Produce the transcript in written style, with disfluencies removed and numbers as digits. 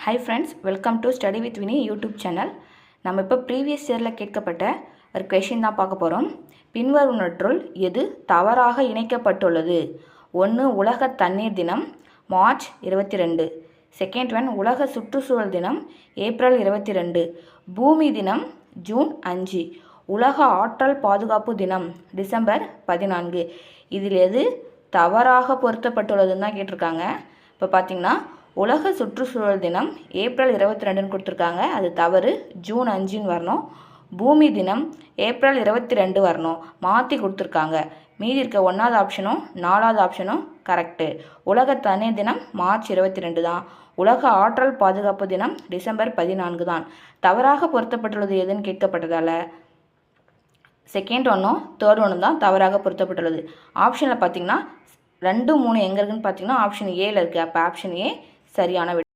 Hi friends, welcome to Study with Winnie YouTube channel. நம்ம இப்போ previous இயரில் கேட்கப்பட்ட ஒரு கொஷின் தான் பார்க்க போகிறோம். பின்வருவனற்றுள் எது தவறாக இணைக்கப்பட்டுள்ளது? 1. உலக தண்ணீர் தினம் மார்ச் 22. செகண்ட் ஒன் உலக சுற்றுச்சூழல் தினம் ஏப்ரல் 22. பூமி தினம் ஜூன் 5. உலக ஆற்றல் பாதுகாப்பு தினம் டிசம்பர் 14. இதில் எது தவறாக பொருத்தப்பட்டுள்ளதுன்னு தான் கேட்டிருக்காங்க. இப்போ பார்த்திங்கன்னா உலக சுற்றுச்சூழல் தினம் ஏப்ரல் 22ன்னு கொடுத்துருக்காங்க, அது தவறு. ஜூன் 5ன்னு வரணும். பூமி தினம் ஏப்ரல் 22 வரணும், மாற்றி கொடுத்துருக்காங்க. மீதி இருக்க 1வது ஆப்ஷனும் 4வது ஆப்ஷனும் கரெக்டு. உலக தண்ணீர் தினம் மார்ச் 22 தான். உலக ஆற்றல் பாதுகாப்பு தினம் டிசம்பர் 14 தான். தவறாக பொருத்தப்பட்டுள்ளது எதுன்னு கேட்கப்பட்டதால் செகண்ட் ஒன்றும் தேர்ட் ஒன்று தான் தவறாக பொருத்தப்பட்டுள்ளது. ஆப்ஷனில் பார்த்தீங்கன்னா 2, 3 எங்கே இருக்குன்னு பார்த்தீங்கன்னா ஆப்ஷன் ஏல இருக்குது. அப்போ ஆப்ஷன் ஏ சரியான விடை.